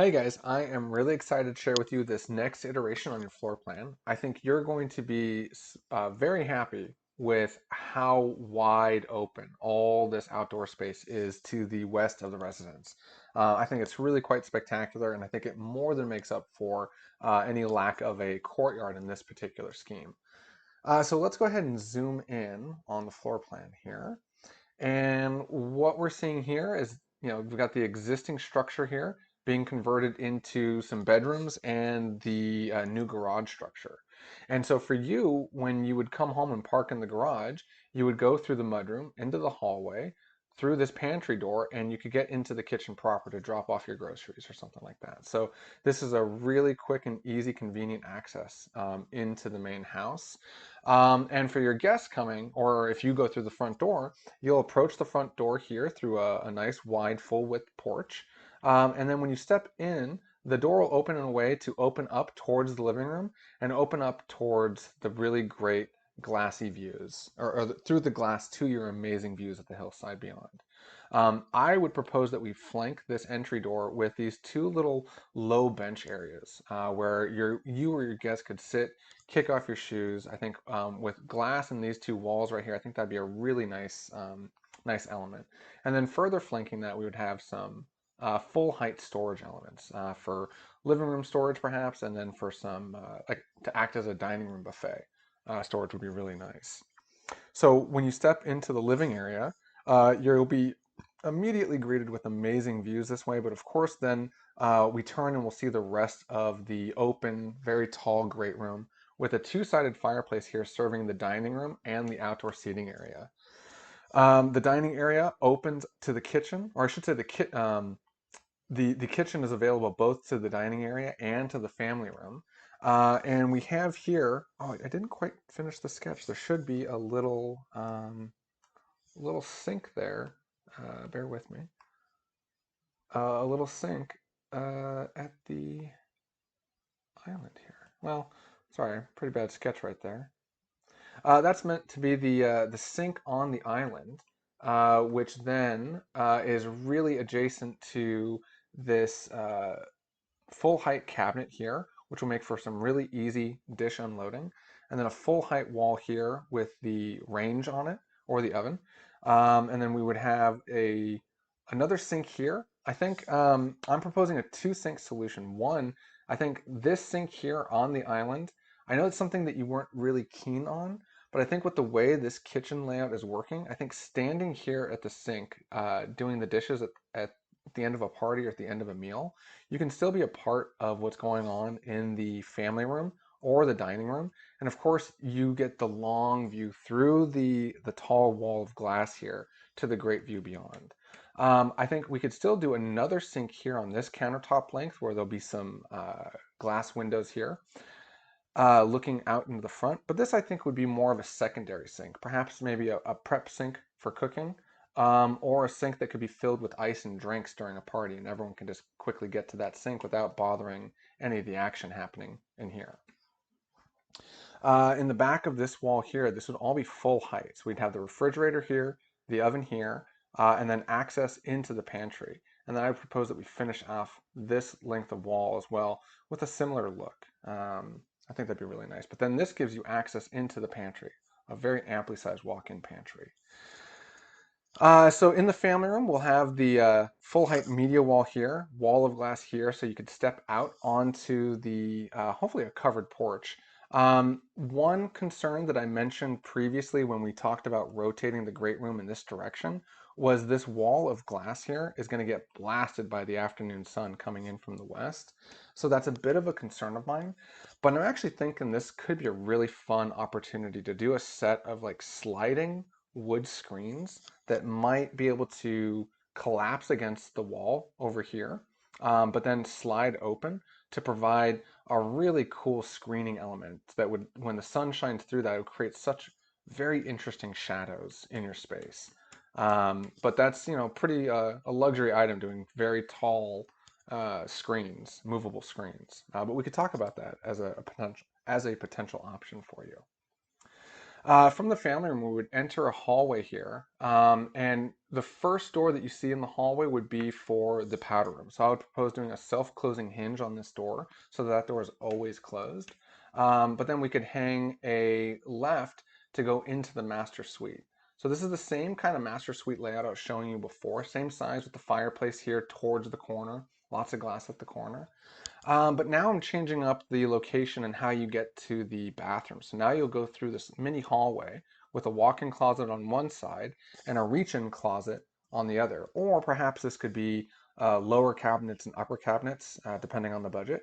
Hey guys, I am really excited to share with you this next iteration on your floor plan. I think you're going to be very happy with how wide open all this outdoor space is to the west of the residence. I think it's really quite spectacular, and I think it more than makes up for any lack of a courtyard in this particular scheme. So let's go ahead and zoom in on the floor plan here. And what we're seeing here is, we've got the existing structure here being converted into some bedrooms and the new garage structure. And so for you, when you would come home and park in the garage, you would go through the mudroom into the hallway, through this pantry door, and you could get into the kitchen proper to drop off your groceries or something like that. So this is a really quick and easy, convenient access into the main house. And for your guests coming, or if you go through the front door, you'll approach the front door here through a nice wide full width porch. And then when you step in, the door will open in a way to open up towards the living room and open up towards the really great glassy views, or through the glass to your amazing views of the hillside beyond. I would propose that we flank this entry door with these two little low bench areas where you or your guests could sit, kick off your shoes. I think with glass and these two walls right here, I think that'd be a really nice element. And then further flanking that, we would have some full height storage elements for living room storage perhaps, and then for some like to act as a dining room buffet. Storage would be really nice. So when you step into the living area, you'll be immediately greeted with amazing views this way, but of course then we turn and we'll see the rest of the open, very tall great room with a two-sided fireplace here serving the dining room and the outdoor seating area. The dining area opens to the kitchen, or I should say the kitchen is available both to the dining area and to the family room. And we have here, oh, I didn't quite finish the sketch. There should be a little sink there. Bear with me. A little sink at the island here. Well, sorry, pretty bad sketch right there. That's meant to be the sink on the island, which then is really adjacent to this full height cabinet here, which will make for some really easy dish unloading, and then a full height wall here with the range on it or the oven. And then we would have another sink here. I think I'm proposing a two sink solution. One, I think this sink here on the island, I know it's something that you weren't really keen on, but I think with the way this kitchen layout is working, I think standing here at the sink, doing the dishes at the end of a party or at the end of a meal, you can still be a part of what's going on in the family room or the dining room. And of course, you get the long view through the tall wall of glass here to the great view beyond. I think we could still do another sink here on this countertop length where there'll be some glass windows here looking out into the front. But this I think would be more of a secondary sink, perhaps maybe a prep sink for cooking, or a sink that could be filled with ice and drinks during a party, and everyone can just quickly get to that sink without bothering any of the action happening in here. In the back of this wall here, this would all be full height. So we'd have the refrigerator here, the oven here, and then access into the pantry. And then I would propose that we finish off this length of wall as well with a similar look. I think that'd be really nice. But then this gives you access into the pantry, a very amply sized walk-in pantry. So in the family room, we'll have the full height media wall here, wall of glass here, so you could step out onto the hopefully a covered porch. One concern that I mentioned previously when we talked about rotating the great room in this direction was this wall of glass here is going to get blasted by the afternoon sun coming in from the west. So that's a bit of a concern of mine. But I'm actually thinking this could be a really fun opportunity to do a set of like sliding wood screens that might be able to collapse against the wall over here, but then slide open to provide a really cool screening element that would, when the sun shines through that, it would create such very interesting shadows in your space. But that's, pretty a luxury item doing very tall screens, movable screens. But we could talk about that as a potential option for you. From the family room, we would enter a hallway here, and the first door that you see in the hallway would be for the powder room. So I would propose doing a self-closing hinge on this door so that door is always closed. But then we could hang a left to go into the master suite. So this is the same kind of master suite layout I was showing you before, same size with the fireplace here towards the corner, lots of glass at the corner. But now I'm changing up the location and how you get to the bathroom. So now you'll go through this mini hallway with a walk-in closet on one side and a reach-in closet on the other. Or perhaps this could be lower cabinets and upper cabinets, depending on the budget.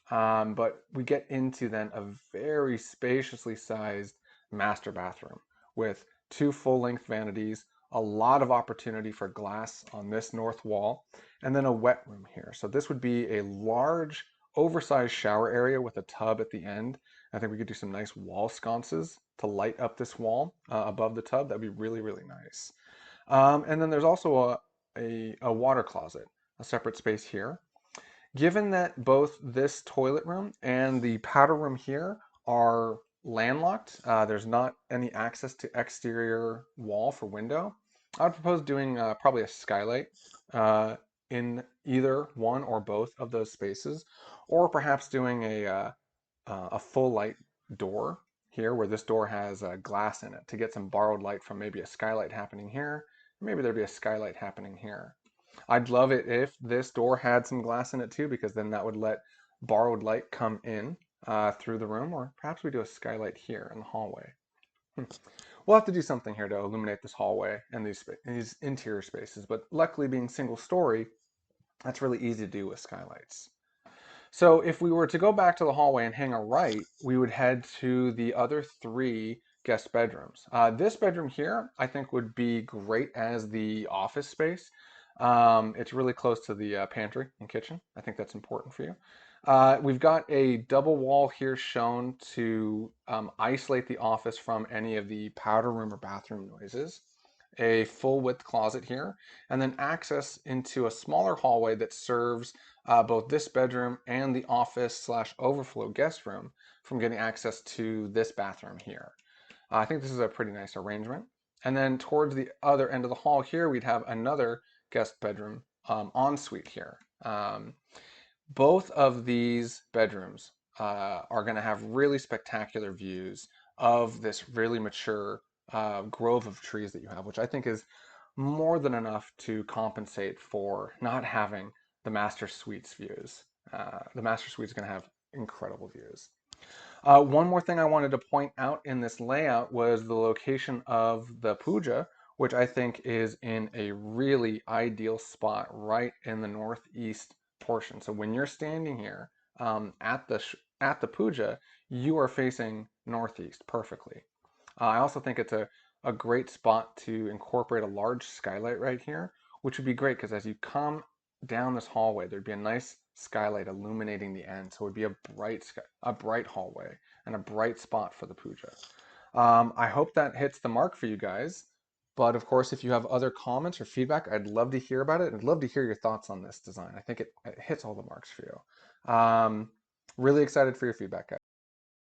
But we get into then a very spaciously sized master bathroom with two full-length vanities, a lot of opportunity for glass on this north wall, and then a wet room here. So this would be a large, oversized shower area with a tub at the end. I think we could do some nice wall sconces to light up this wall above the tub. That'd be really, really nice. And then there's also a water closet, a separate space here. Given that both this toilet room and the powder room here are landlocked, there's not any access to exterior wall for window, I would propose doing probably a skylight in either one or both of those spaces, or perhaps doing a full light door here where this door has glass in it to get some borrowed light from maybe a skylight happening here. Maybe there'd be a skylight happening here. I'd love it if this door had some glass in it too, because then that would let borrowed light come in through the room, or perhaps we do a skylight here in the hallway. We'll have to do something here to illuminate this hallway and these interior spaces, but luckily being single story, that's really easy to do with skylights. So if we were to go back to the hallway and hang a right, we would head to the other three guest bedrooms. This bedroom here, I think would be great as the office space. It's really close to the pantry and kitchen. I think that's important for you. We've got a double wall here shown to isolate the office from any of the powder room or bathroom noises. A full width closet here, and then access into a smaller hallway that serves both this bedroom and the office slash overflow guest room from getting access to this bathroom here. I think this is a pretty nice arrangement. And then towards the other end of the hall here, we'd have another guest bedroom ensuite here. Both of these bedrooms are going to have really spectacular views of this really mature grove of trees that you have, which I think is more than enough to compensate for not having the master suite's views. The master suite is going to have incredible views. One more thing I wanted to point out in this layout was the location of the puja, which I think is in a really ideal spot right in the northeast portion. So when you're standing here at the puja, you are facing northeast perfectly. I also think it's a great spot to incorporate a large skylight right here, which would be great because as you come down this hallway, there'd be a nice skylight illuminating the end. So it would be a bright hallway and a bright spot for the puja. I hope that hits the mark for you guys. But of course, if you have other comments or feedback, I'd love to hear about it. I'd love to hear your thoughts on this design. I think it hits all the marks for you. Really excited for your feedback, guys.